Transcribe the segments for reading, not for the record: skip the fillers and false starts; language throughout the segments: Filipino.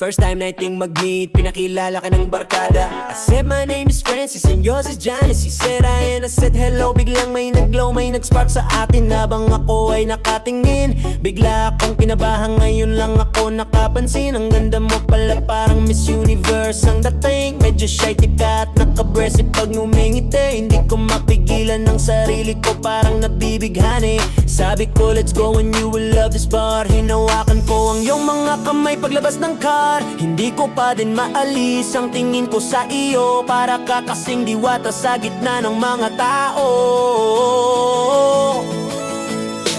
First time nating mag-meet, pinakilala ka ng barkada. I said my name is Francis and yours is Janice. He said I and I said hello. Biglang may nag-glow, may nag-spark sa atin. Habang ako ay nakatingin, bigla akong kinabahan. Ngayon lang ako nakapansin, ang ganda mo pala parang Miss Universe ang dating. Medyo shy ka at naka-breast pag ngumingiti. Hindi ko mapigilan ng sarili ko, parang nabibighani. Sabi ko let's go and you will love this bar. Hinawakan ko ang iyong mga kamay paglabas ng car. Hindi ko pa din maalis ang tingin ko sa iyo. Para ka kasing diwata sa gitna ng mga tao.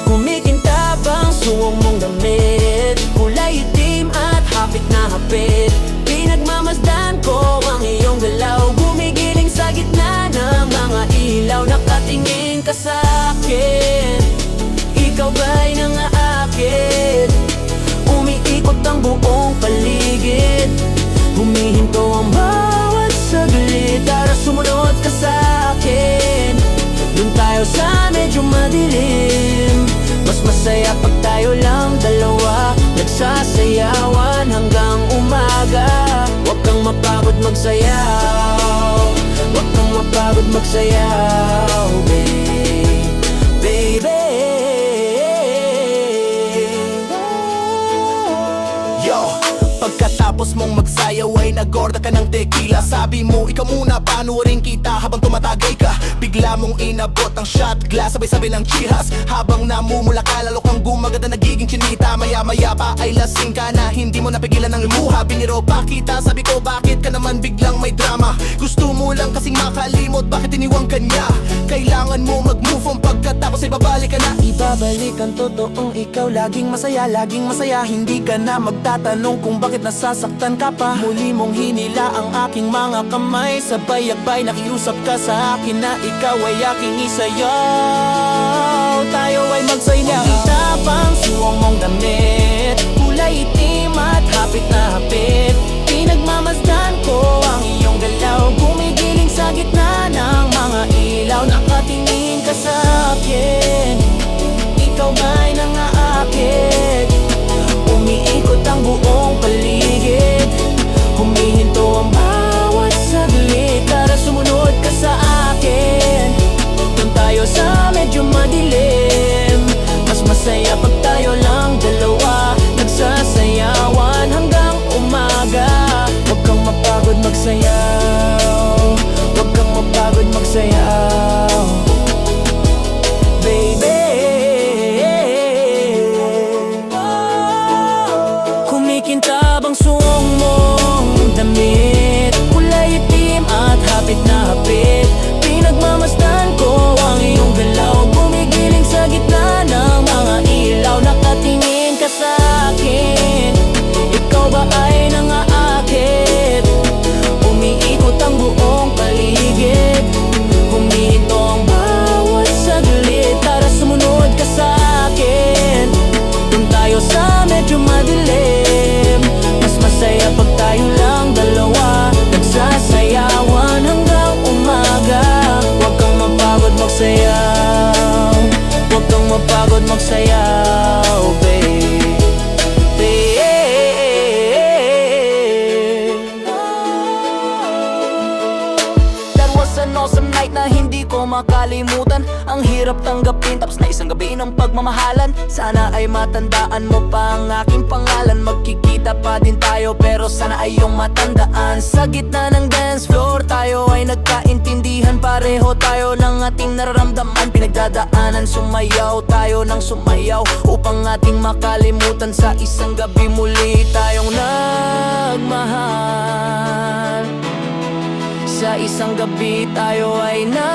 Kumikintabang suong mong damit, kulay itim at hapit na hapit. Pinagmamasdan ko ang iyong galaw, gumigiling sa gitna ng mga ilaw. Nakatingin ka sa akin, ikaw ba'y nangaakit? Umiikot ang buong paligid, humihinto ang bawat saglit. Tara sumunod ka sa akin, dun tayo sa medyo madilim. Mas masaya pag tayo lang dalawa, nagsasayawan hanggang umaga. Huwag kang mapagod magsayaw, huwag kang mapagod magsayaw, baby. Pagkatapos mong magsayaw ay nagorda ka ng tequila. Sabi mo ikaw muna, panurin kita habang tumatagay ka. Bigla mong inabot ang shot glass, sabay-sabay ng chihas. Habang namumula ka, lalo kang gumaganda, nagiging chinita. Maya-maya pa ay lasing ka na, hindi mo napigilan ng lumuha. Biniro pa kita, sabi ko bakit ka naman biglang may drama? Gusto mo lang kasing makalimot, bakit iniwang ka niya? Kailangan mo mag-move on, pagkatapos ay babalik ka na. Ibabalik ang totoong ikaw, laging masaya, laging masaya. Hindi ka na magtatanong kung bakit nasasaktan ka pa. Muli mong hinila ang aking mga kamay, sabay-abay nakiusap ka sa akin na ikaw ay aking isayaw. Tayo ay magsayaw. Kitabang suong mong damit, kulay itim at hapit na hapit. Pinagmamasdan ko ang iyong galaw, gumigiling sa gitna ng mga ilaw. Nakatingin ka sa akin, ikaw ba'y nangaakit? Umiikot ang buong paligid, humihinto ang bawat saglit. Tara sumunod ka sa akin, dun tayo sa medyo madilim. Mas masaya pag tayo lang dalawa, nagsasayawan hanggang umaga. Huwag kang mapagod magsayaw, huwag kang mapagod magsayaw, baby. Kumikintabang suong mong damit, kulay itim at hapit na hapit. Pinagmamasdan ko ang iyong galaw, gumigiling sa gitna ng mga ilaw. Nakatingin ka sa akin, ikaw ba ay nangaakit? Umiikot ang buong paligid, humihinto ang bawat saglit. Tara sumunod ka sa akin, dun tayo sa medyo madilim. Mas masaya pag tayo lang dalawa, nagsasayawan hanggang umaga. Huwag kang mapagod magsayaw, huwag kang mapagod magsayaw, baby. That was an awesome night na hindi ko makalimutan. Ang hirap tanggapin, tapos na isang gabi ng pagmamahalan. Sana ay matandaan mo pa ang aking pangalan. Magkikita pa din tayo pero sana ay iyong matandaan. Sa gitna ng dance floor tayo ay nagkaintindihan. Pareho tayo ng ating nararamdaman, pinagdadaanan. Sumayaw tayo ng sumayaw upang ating makalimutan. Sa isang gabi muli tayong nagmahal. Sa isang gabi tayo ay nagmahal.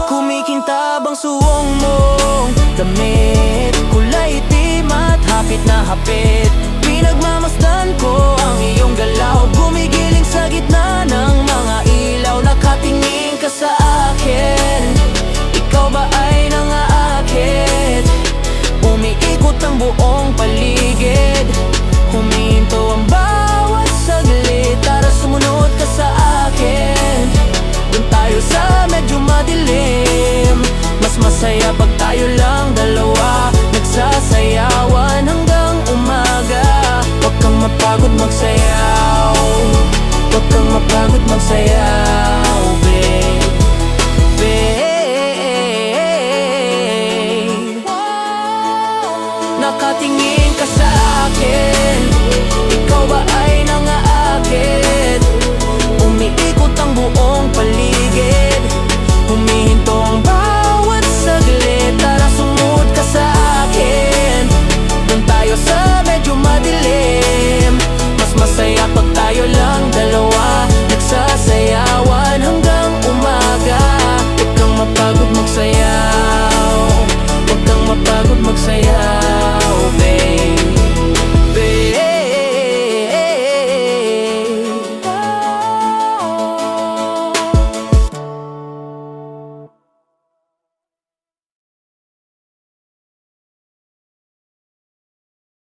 Kumikintabang suong mong damit, kulay itim at hapit na hapit. Pinagmamasdan ko ang iyong galaw, gumigiling sa gitna ng mga ilaw. Nakatingin ka sa akin, ikaw ba ay nangaakit? Umiikot ang buong paligid, huminto ang bawat saglit. Tara sumunod ka sa akin, dun tayo sa medyo madilim. Mas masaya pag tayo lang dalawa, masaya